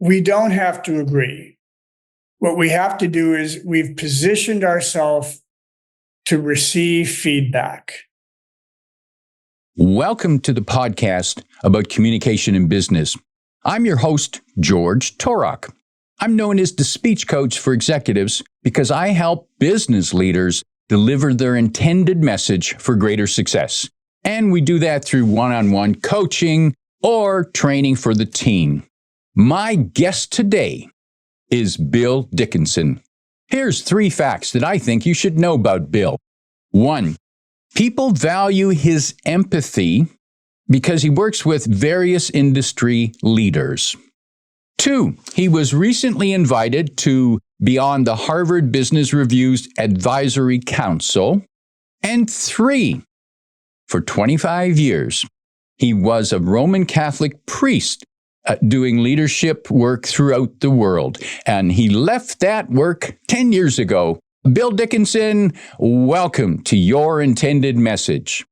we don't have to agree. What we have to do is we've positioned ourselves to receive feedback. Welcome to the podcast about communication in business. I'm your host, George Torok. I'm known as the speech coach for executives because I help business leaders deliver their intended message for greater success. And we do that through one-on-one coaching or training for the team. My guest today is Bill Dickinson. Here's 3 facts that I think you should know about Bill. 1, people value his empathy because he works with various industry leaders. 2, he was recently invited to be on the Harvard Business Review's Advisory Council. And 3, for 25 years, he was a Roman Catholic priest doing leadership work throughout the world. And he left that work 10 years ago. Bill Dickinson, welcome to Your Intended Message.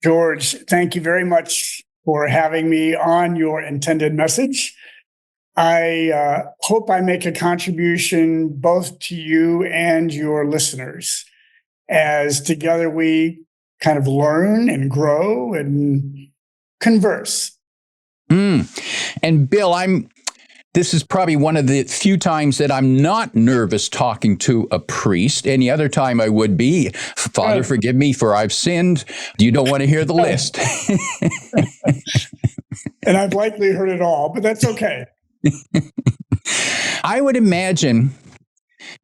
George, thank you very much for having me on Your Intended Message. I hope I make a contribution both to you and your listeners, as together we kind of learn and grow and converse. And Bill, this is probably one of the few times that I'm not nervous talking to a priest. Any other time I would be. Father, forgive me for I've sinned. You don't want to hear the list. And I've likely heard it all, but that's okay. I would imagine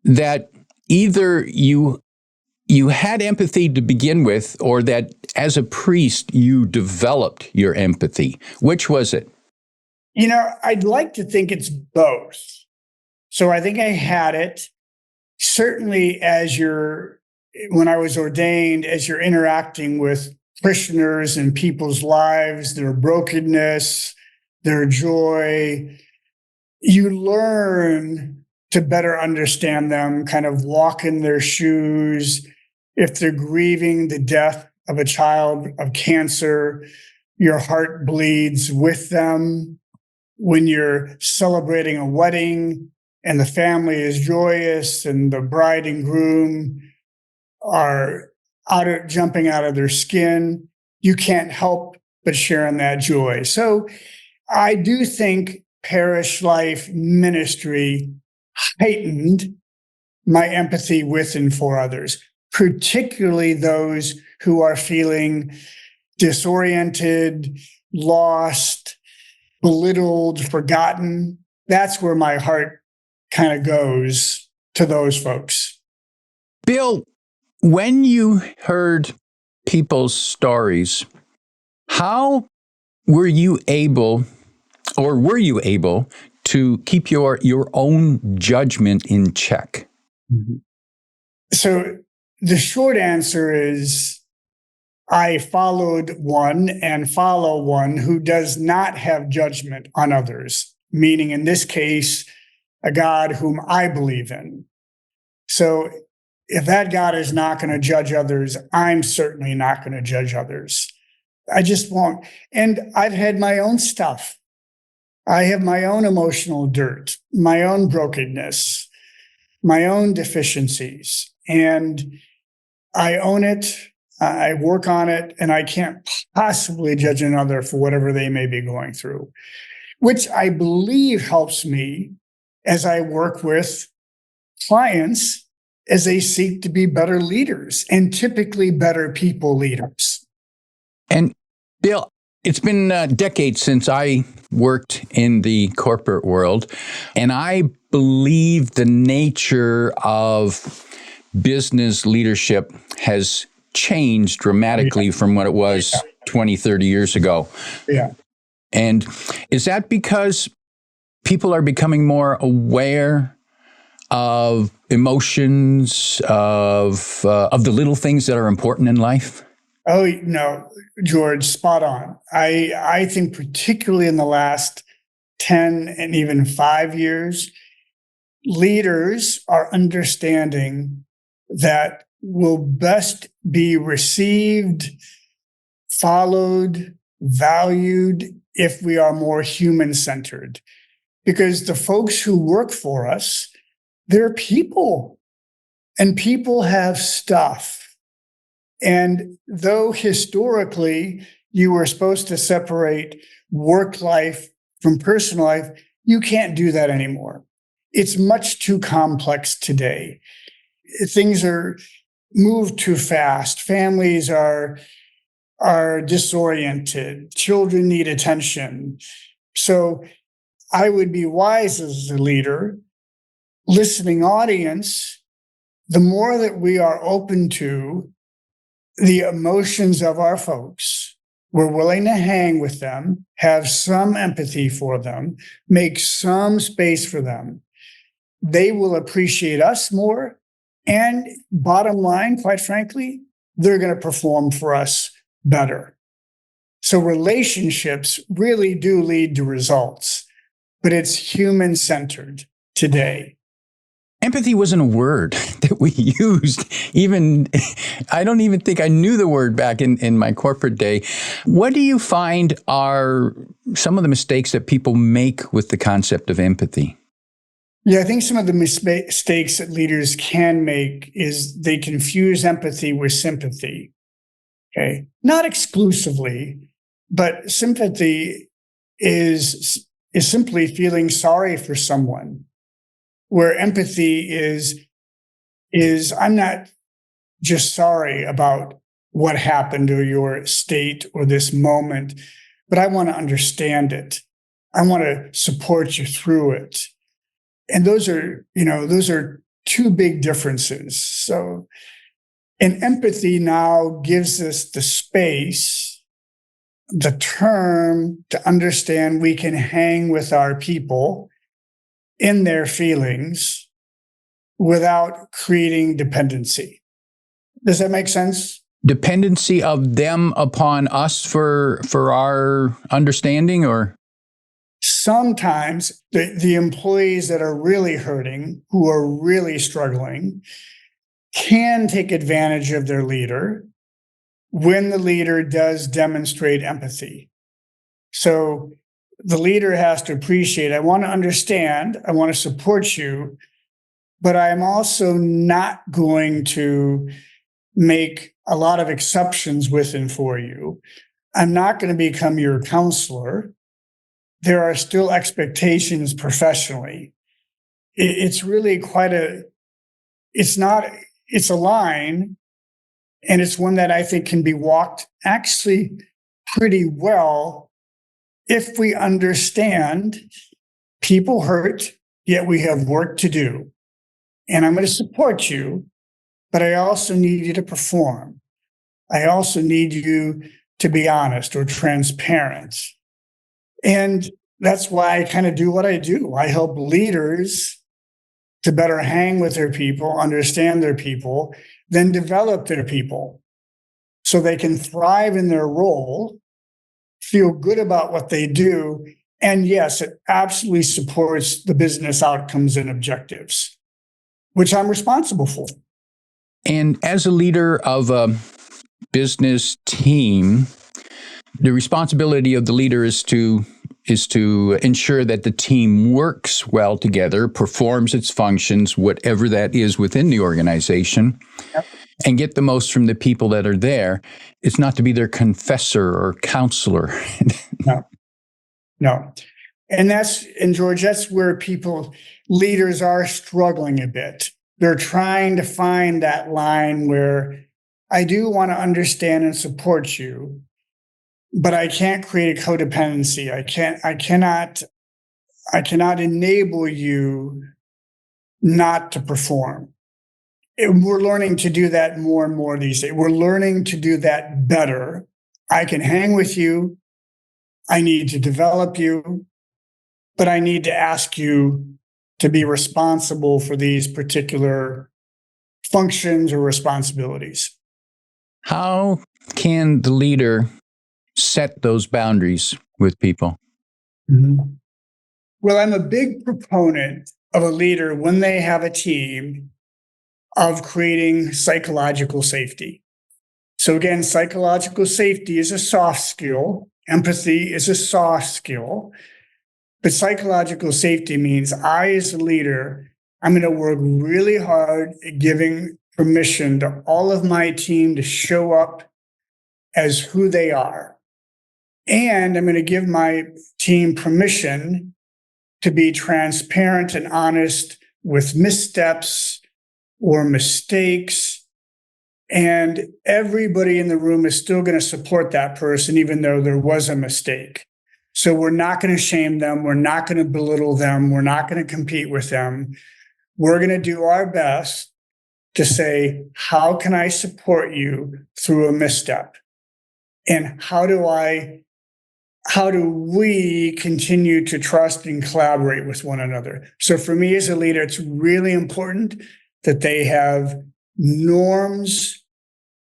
that either you had empathy to begin with, or that as a priest, you developed your empathy. Which was it? I'd like to think it's both. So I think I had it certainly when I was ordained, as you're interacting with parishioners and people's lives, their brokenness, their joy, you learn to better understand them, kind of walk in their shoes. If they're grieving the death of a child of cancer, your heart bleeds with them. When you're celebrating a wedding and the family is joyous and the bride and groom are jumping out of their skin, you can't help but share in that joy. So I do think parish life ministry heightened my empathy with and for others, particularly those who are feeling disoriented, lost, belittled, forgotten. That's where my heart kind of goes to those folks. Bill, when you heard people's stories, how were you able to keep your own judgment in check? Mm-hmm. So the short answer is I followed one and follow one who does not have judgment on others, meaning in this case, a God whom I believe in. So if that God is not going to judge others, I'm certainly not going to judge others. I just won't. And I've had my own stuff. I have my own emotional dirt, my own brokenness, my own deficiencies, and I own it. I work on it, and I can't possibly judge another for whatever they may be going through, which I believe helps me as I work with clients as they seek to be better leaders, and typically better people leaders. And Bill, it's been decades since I worked in the corporate world, and I believe the nature of business leadership has changed dramatically from what it was 20, 30 years ago. Yeah. And is that because people are becoming more aware of emotions, of the little things that are important in life? Oh, no, George, spot on. I think particularly in the last 10 and even 5 years, leaders are understanding that will best be received, followed, valued if we are more human-centered. because the folks who work for us, they're people, and people have stuff. And though historically you were supposed to separate work life from personal life, you can't do that anymore. It's much too complex today. Things are moved too fast. Families are disoriented. Children need attention. So I would be wise as a leader, listening audience, the more that we are open to the emotions of our folks, we're willing to hang with them, have some empathy for them, make some space for them, they will appreciate us more. And bottom line, quite frankly, they're going to perform for us better. So relationships really do lead to results, but it's human-centered today. Empathy wasn't a word that we used. I don't even think I knew the word back in my corporate day. What do you find are some of the mistakes that people make with the concept of empathy? Yeah, I think some of the mistakes that leaders can make is they confuse empathy with sympathy. Okay, not exclusively, but sympathy is simply feeling sorry for someone, where empathy is I'm not just sorry about what happened or your state or this moment, but I want to understand it. I want to support you through it. And those are two big differences. So, and empathy now gives us the space, the term to understand we can hang with our people in their feelings without creating dependency. Does that make sense? Dependency of them upon us for our understanding, or? Sometimes the employees that are really hurting, who are really struggling, can take advantage of their leader when the leader does demonstrate empathy. So the leader has to appreciate, I want to understand, I want to support you, but I'm also not going to make a lot of exceptions with and for you. I'm not going to become your counselor. There are still expectations professionally. It's really it's a line, and it's one that I think can be walked actually pretty well if we understand people hurt, yet we have work to do. And I'm going to support you, but I also need you to perform. I also need you to be honest or transparent. And that's why I kind of do what I do. I help leaders to better hang with their people, understand their people, then develop their people so they can thrive in their role, feel good about what they do. And yes, it absolutely supports the business outcomes and objectives, which I'm responsible for. And as a leader of a business team, the responsibility of the leader is to ensure that the team works well together, performs its functions, whatever that is within the organization, Yep. and get the most from the people that are there. It's not to be their confessor or counselor. No. And George, that's where leaders are struggling a bit. They're trying to find that line where I do want to understand and support you, but I can't create a codependency. I cannot enable you not to perform. We're learning to do that more and more these days. We're learning to do that better. I can hang with you. I need to develop you, but I need to ask you to be responsible for these particular functions or responsibilities. How can the leader set those boundaries with people? Mm-hmm. Well, I'm a big proponent of a leader when they have a team of creating psychological safety. So again, psychological safety is a soft skill. Empathy is a soft skill. But psychological safety means I, as a leader, I'm going to work really hard at giving permission to all of my team to show up as who they are. And I'm going to give my team permission to be transparent and honest with missteps or mistakes. And everybody in the room is still going to support that person, even though there was a mistake. So we're not going to shame them. We're not going to belittle them. We're not going to compete with them. We're going to do our best to say, how can I support you through a misstep? And how do we continue to trust and collaborate with one another? So for me as a leader, it's really important that they have norms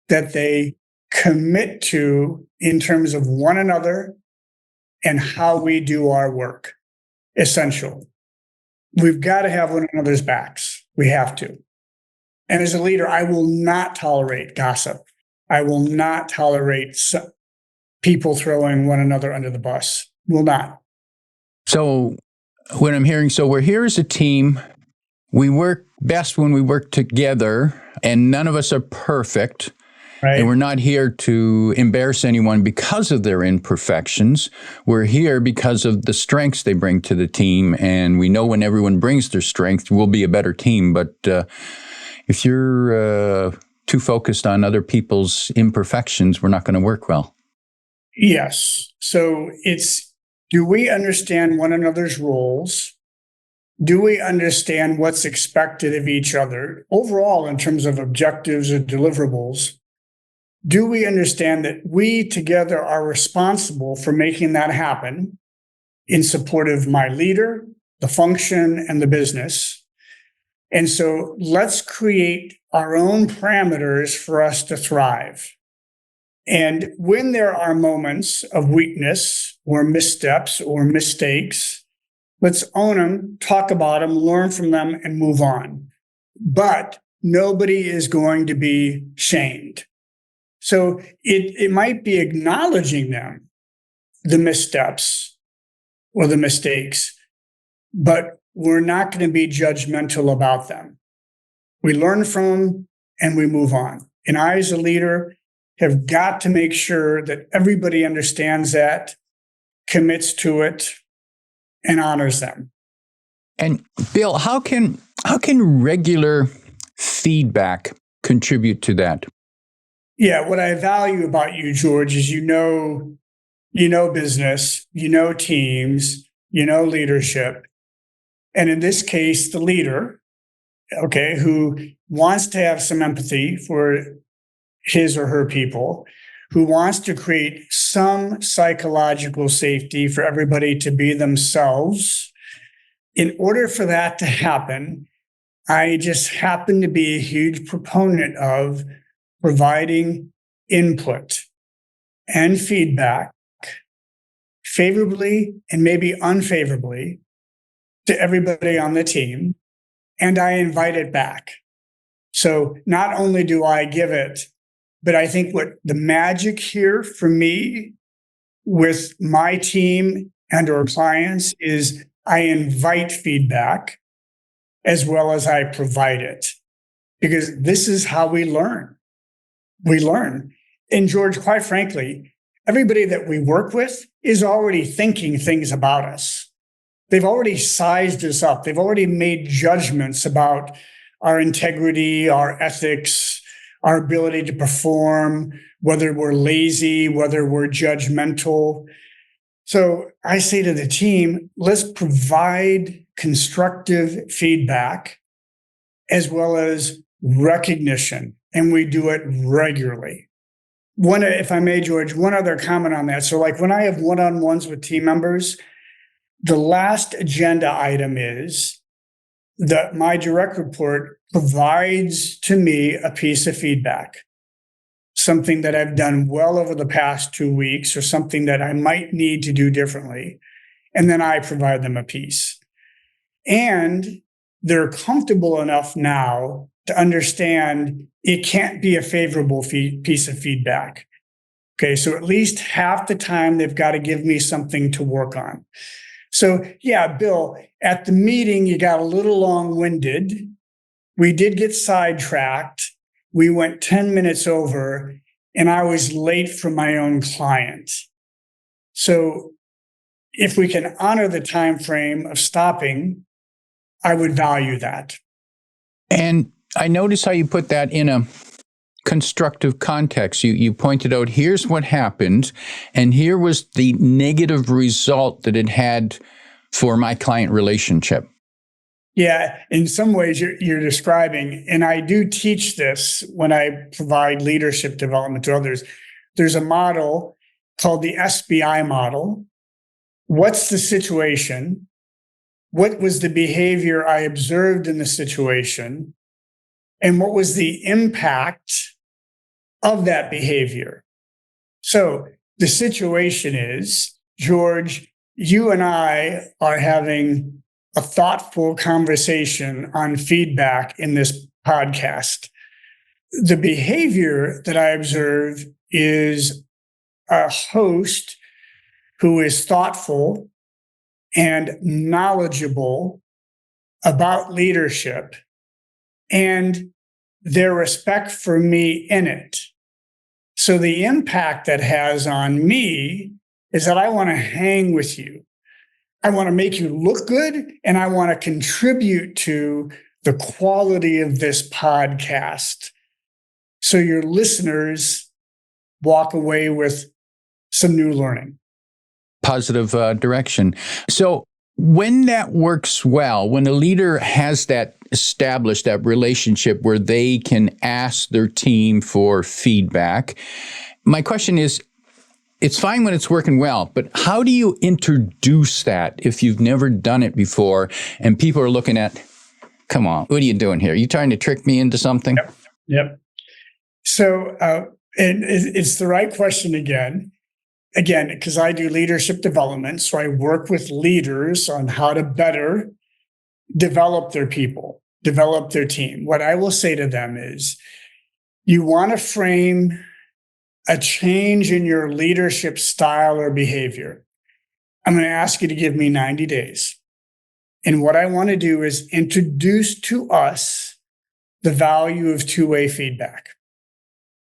that they commit to in terms of one another and how we do our work. Essential. We've got to have one another's backs. We have to. And as a leader, I will not tolerate gossip. I will not tolerate people throwing one another under the bus. Will not. So what I'm hearing, so we're here as a team. We work best when we work together, and none of us are perfect. Right. And we're not here to embarrass anyone because of their imperfections. We're here because of the strengths they bring to the team. And we know when everyone brings their strength, we'll be a better team. But if you're too focused on other people's imperfections, we're not going to work well. Yes. So do we understand one another's roles? Do we understand what's expected of each other overall in terms of objectives or deliverables? Do we understand that we together are responsible for making that happen in support of my leader, the function, and the business? And so let's create our own parameters for us to thrive. And when there are moments of weakness or missteps or mistakes, let's own them, talk about them, learn from them, and move on. But nobody is going to be shamed. So it might be acknowledging them, the missteps or the mistakes, but we're not going to be judgmental about them. We learn from them and we move on. And I, as a leader, have got to make sure that everybody understands that, commits to it, and honors them. And Bill, how can regular feedback contribute to that? Yeah, what I value about you, George, is you know business, you know teams, you know leadership. And in this case, the leader, okay, who wants to have some empathy for his or her people, who wants to create some psychological safety for everybody to be themselves. In order for that to happen, I just happen to be a huge proponent of providing input and feedback favorably and maybe unfavorably to everybody on the team, and I invite it back. So not only do I give it, but I think what the magic here for me with my team and our clients is I invite feedback as well as I provide it, because this is how we learn. We learn. And George, quite frankly, everybody that we work with is already thinking things about us. They've already sized us up. They've already made judgments about our integrity, our ethics, our ability to perform, whether we're lazy, whether we're judgmental. So I say to the team, let's provide constructive feedback as well as recognition. And we do it regularly. If I may, George, one other comment on that. So like when I have one-on-ones with team members, the last agenda item is that my direct report provides to me a piece of feedback, something that I've done well over the past 2 weeks or something that I might need to do differently. And then I provide them a piece. And they're comfortable enough now to understand it can't be a favorable piece of feedback. Okay, so at least half the time they've got to give me something to work on. So, yeah, Bill, at the meeting, you got a little long-winded. We did get sidetracked. We went 10 minutes over, and I was late for my own client. So if we can honor the time frame of stopping, I would value that. And I notice how you put that in a constructive context. You pointed out, here's what happened, and here was the negative result that it had for my client relationship. Yeah, in some ways you're describing, and I do teach this when I provide leadership development to others. There's a model called the SBI model. What's the situation? What was the behavior I observed in the situation? And what was the impact of that behavior? So the situation is, George, you and I are having a thoughtful conversation on feedback in this podcast. The behavior that I observe is a host who is thoughtful and knowledgeable about leadership and their respect for me in it. So the impact that has on me is that I want to hang with you. I want to make you look good, and I want to contribute to the quality of this podcast. So your listeners walk away with some new learning. Positive direction. So when that works well, when a leader has that established, that relationship where they can ask their team for feedback, my question is, it's fine when it's working well, but how do you introduce that if you've never done it before and people are looking at, come on, what are you doing here? Are you trying to trick me into something? Yep. So, and it's the right question again, because I do leadership development. So I work with leaders on how to better develop their people, develop their team. What I will say to them is, you want to frame a change in your leadership style or behavior. I'm going to ask you to give me 90 days. And what I want to do is introduce to us the value of two-way feedback.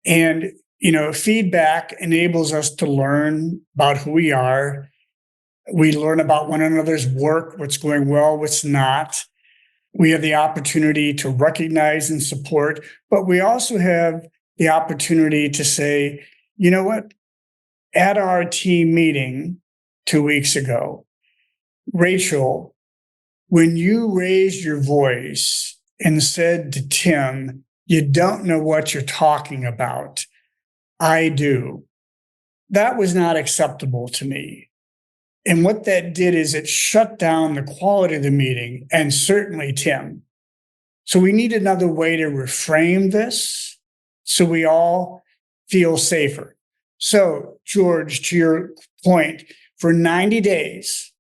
And, feedback enables us to learn about who we are. We learn about one another's work, what's going well, what's not. We have the opportunity to recognize and support, but we also have the opportunity to say, you know what? At our team meeting 2 weeks ago, Rachel, when you raised your voice and said to Tim, you don't know what you're talking about, I do. That was not acceptable to me. And what that did is it shut down the quality of the meeting, and certainly Tim. So we need another way to reframe this so we all feel safer. So, George, to your point, for 90 days,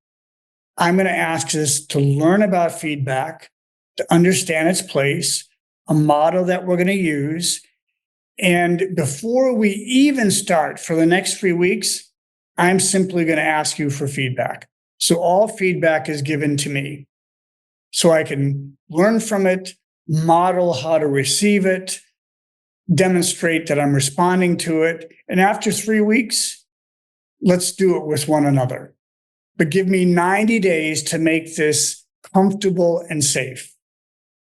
I'm going to ask us to learn about feedback, to understand its place, a model that we're going to use. And before we even start for the next 3 weeks, I'm simply going to ask you for feedback. So all feedback is given to me so I can learn from it, model how to receive it, demonstrate that I'm responding to it. And after 3 weeks, let's do it with one another. But give me 90 days to make this comfortable and safe.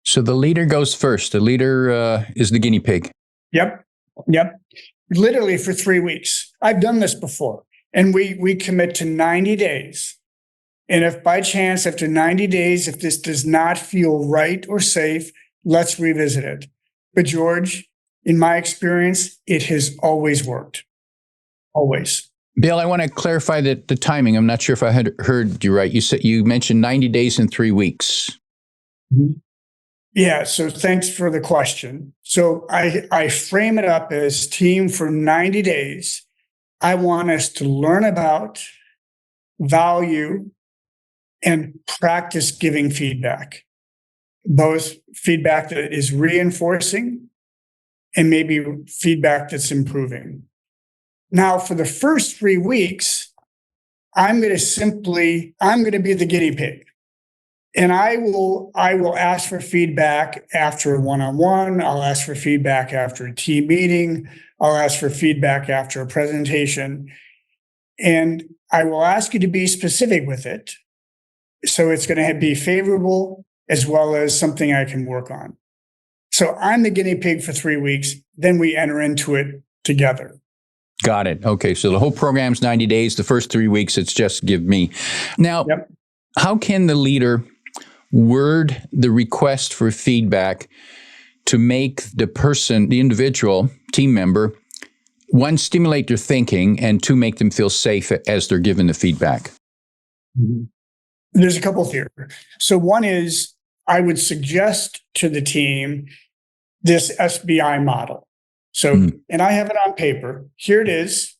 So the leader goes first. The leader is the guinea pig. Yep. Literally for 3 weeks. I've done this before. And we commit to 90 days. And if by chance, after 90 days, if this does not feel right or safe, let's revisit it. But George, in my experience, it has always worked. Always. Bill, I want to clarify the timing. I'm not sure if I had heard you right. You mentioned 90 days and 3 weeks. Mm-hmm. Yeah, so thanks for the question. So I frame it up as team for 90 days. I want us to learn about, value, and practice giving feedback, both feedback that is reinforcing and maybe feedback that's improving. Now, for the first 3 weeks, I'm going to be the guinea pig. And I will ask for feedback after a one-on-one. I'll ask for feedback after a team meeting. I'll ask for feedback after a presentation. And I will ask you to be specific with it. So it's going to be favorable as well as something I can work on. So I'm the guinea pig for 3 weeks. Then we enter into it together. Got it. Okay. So the whole program's 90 days. The first 3 weeks, it's just give me. Now, How can the leader word the request for feedback to make the person, the individual team member, one, stimulate their thinking, and two, make them feel safe as they're given the feedback? There's a couple here. So one is I would suggest to the team this SBI model. So, and I have it on paper. Here it is.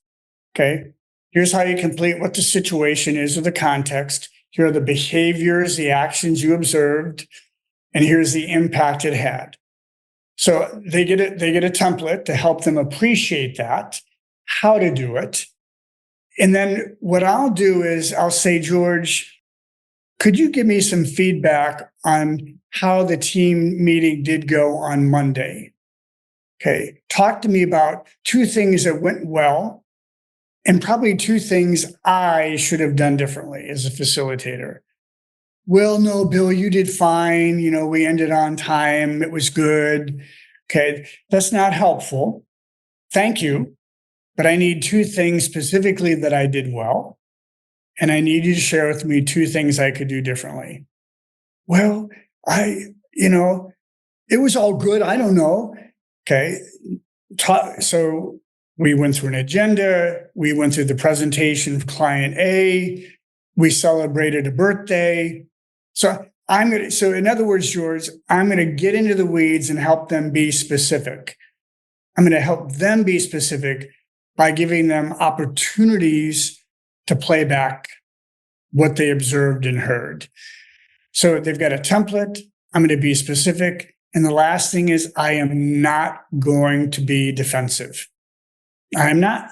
Okay. Here's how you complete what the situation is or the context. Here are the behaviors, the actions you observed, and here's the impact it had. So they get a template to help them appreciate that, how to do it. And then what I'll do is I'll say, George, could you give me some feedback on how the team meeting did go on Monday? Okay, talk to me about 2 things that went well and probably 2 things I should have done differently as a facilitator. Well, no, Bill, you did fine. We ended on time. It was good. Okay, that's not helpful. Thank you. But I need 2 things specifically that I did well. And I need you to share with me 2 things I could do differently. Well, it was all good. I don't know. Okay. So we went through an agenda. We went through the presentation of client A. We celebrated a birthday. So in other words, George, I'm going to get into the weeds and help them be specific. I'm going to help them be specific by giving them opportunities to play back what they observed and heard. So they've got a template. I'm going to be specific. And the last thing is I am not going to be defensive. I'm not.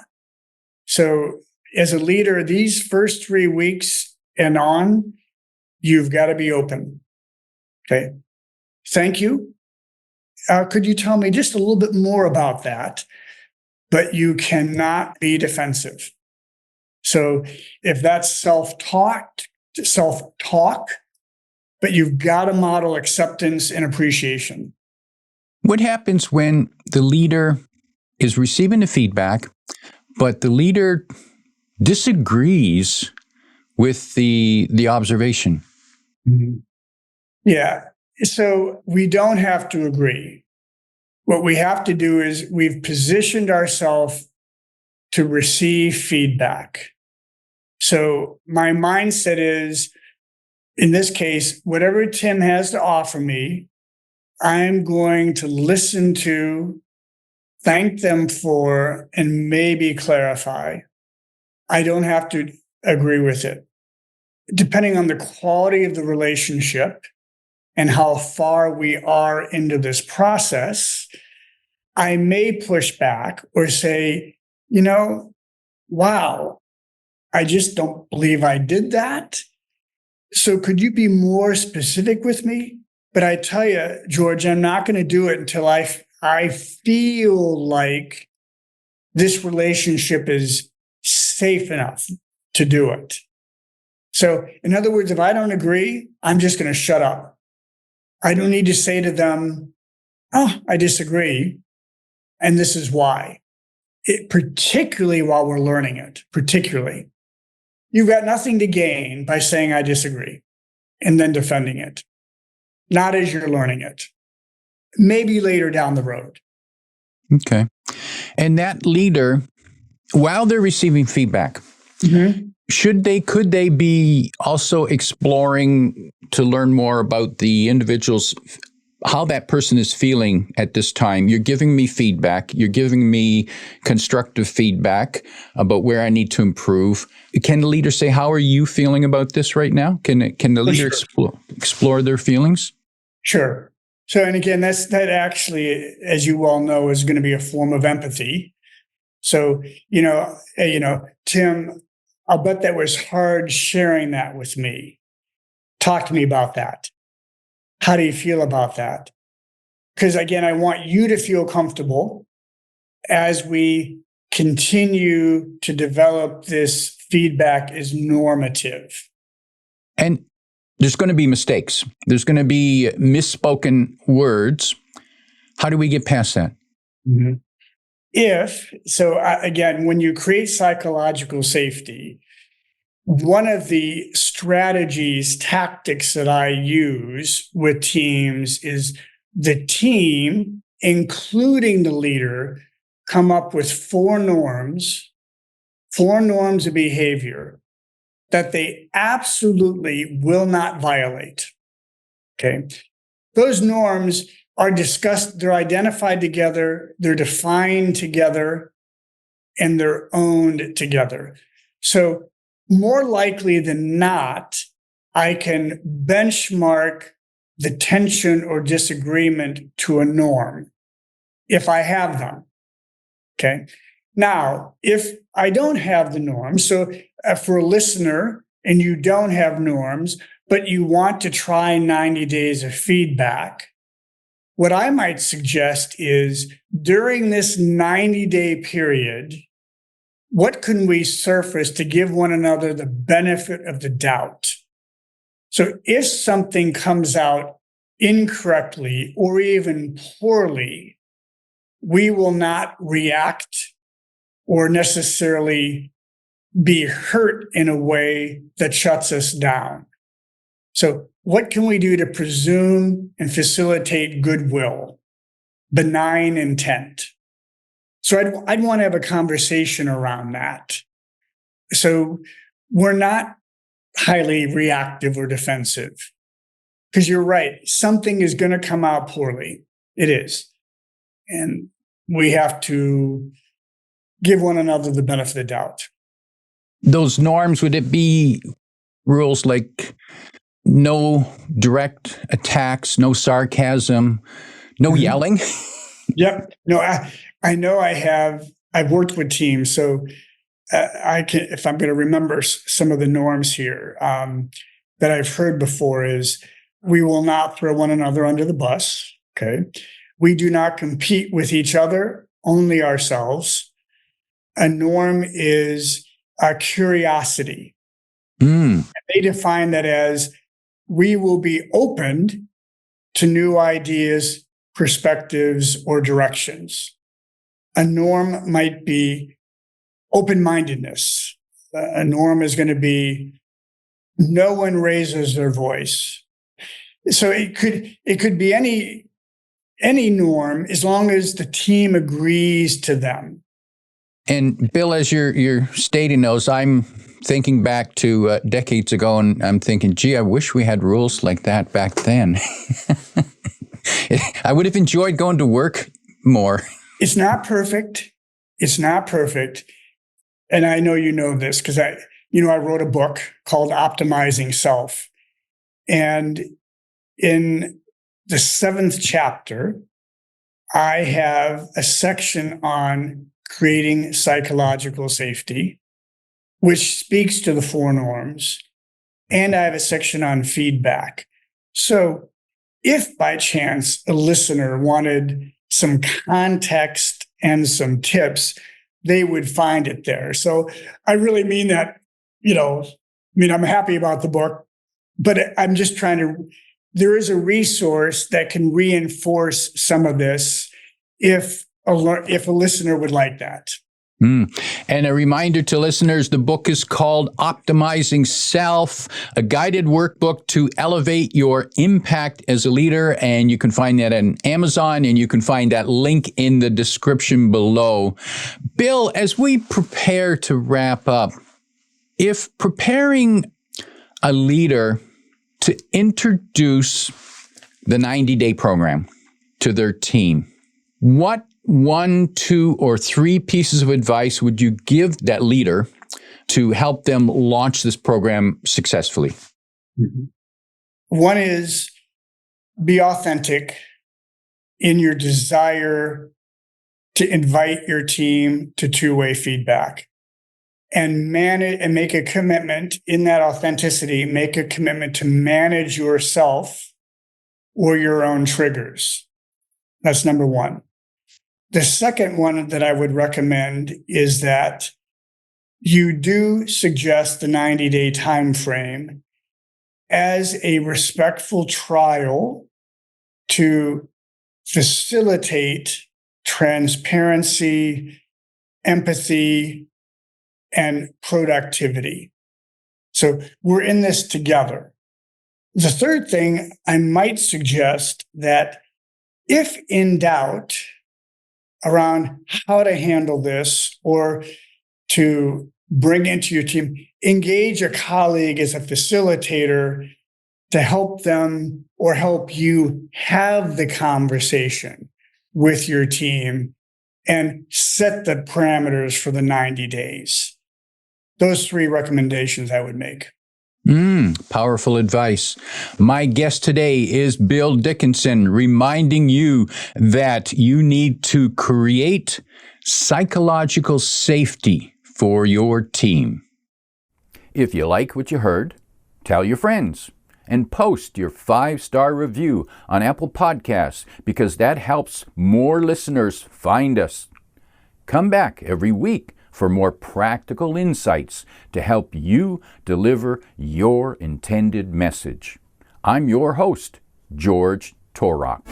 So as a leader, these first 3 weeks and on, you've got to be open. Okay. Thank you. Could you tell me just a little bit more about that? But you cannot be defensive. So if that's self-talk, but you've got to model acceptance and appreciation. What happens when the leader is receiving the feedback, but the leader disagrees with the observation? Yeah. So we don't have to agree. What we have to do is we've positioned ourselves to receive feedback. So my mindset is, in this case, whatever Tim has to offer me, I'm going to listen to, thank them for, and maybe clarify. I don't have to agree with it. Depending on the quality of the relationship and how far we are into this process, I may push back or say, wow, I just don't believe I did that. So could you be more specific with me? But I tell you, George, I'm not going to do it until I feel like this relationship is safe enough to do it. So in other words, if I don't agree, I'm just going to shut up. I don't need to say to them, oh, I disagree. And this is why. Particularly while we're learning it, you've got nothing to gain by saying I disagree and then defending it. Not as you're learning it. Maybe later down the road. Okay. And that leader, while they're receiving feedback, could they be also exploring to learn more about the individual's, how that person is feeling at this time? You're giving me feedback. You're giving me constructive feedback about where I need to improve. Can the leader say, how are you feeling about this right now? Can the leader explore their feelings? Sure. So, and again, that actually, as you all know, is going to be a form of empathy. So, Tim, I'll bet that was hard sharing that with me. Talk to me about that. How do you feel about that? Because again, I want you to feel comfortable as we continue to develop this feedback as normative. And there's going to be mistakes. There's going to be misspoken words. How do we get past that? Mm-hmm. Again, when you create psychological safety, one of the strategies, tactics that I use with teams is the team, including the leader, come up with four norms of behavior that they absolutely will not violate. Okay. Those norms are discussed, they're identified together, they're defined together, and they're owned together. So more likely than not, I can benchmark the tension or disagreement to a norm if I have them. Okay. Now, if I don't have the norms, so for a listener and you don't have norms, but you want to try 90 days of feedback, what I might suggest is during this 90-day period, what can we surface to give one another the benefit of the doubt? So if something comes out incorrectly or even poorly, we will not react or necessarily be hurt in a way that shuts us down. So what can we do to presume and facilitate goodwill, benign intent? So I'd want to have a conversation around that. So we're not highly reactive or defensive, because you're right. Something is going to come out poorly. It is. And we have to give one another the benefit of the doubt. Those norms, would it be rules like no direct attacks, no sarcasm, no yelling? Yep. No, I know I've worked with teams, so I can, if I'm going to remember some of the norms here that I've heard before, is we will not throw one another under the bus. Okay. We do not compete with each other, only ourselves. A norm is a curiosity. They define that as we will be open to new ideas, perspectives, or directions. A norm might be open-mindedness. A norm is going to be no one raises their voice. So it could be any norm as long as the team agrees to them. And Bill, as you're stating those, I'm thinking back to decades ago, and I'm thinking, gee, I wish we had rules like that back then. I would have enjoyed going to work more. It's not perfect. It's not perfect. And I know you know this because I wrote a book called Optimizing Self. And in the 7th chapter, I have a section on creating psychological safety, which speaks to the 4 norms. And I have a section on feedback. So if by chance a listener wanted some context and some tips, they would find it there. So I really mean that, I'm happy about the book, but I'm just there is a resource that can reinforce some of this if a listener would like that. And a reminder to listeners, the book is called Optimizing Self, a guided workbook to elevate your impact as a leader. And you can find that on Amazon, and you can find that link in the description below. Bill, as we prepare to wrap up, if preparing a leader to introduce the 90-day program to their team, what 1, 2, or 3 pieces of advice would you give that leader to help them launch this program successfully? Mm-hmm. One is be authentic in your desire to invite your team to two-way feedback. and manage and make a commitment in that authenticity, make a commitment to manage yourself or your own triggers. That's number one. The second one that I would recommend is that you do suggest the 90-day time frame as a respectful trial to facilitate transparency, empathy, and productivity. So we're in this together. The third thing, I might suggest that if in doubt around how to handle this or to bring into your team, engage a colleague as a facilitator to help them or help you have the conversation with your team and set the parameters for the 90 days. Those three recommendations I would make. Powerful advice. My guest today is Bill Dickinson, reminding you that you need to create psychological safety for your team. If you like what you heard, tell your friends and post your 5-star review on Apple Podcasts because that helps more listeners find us. Come back every week for more practical insights to help you deliver your intended message. I'm your host, George Torok.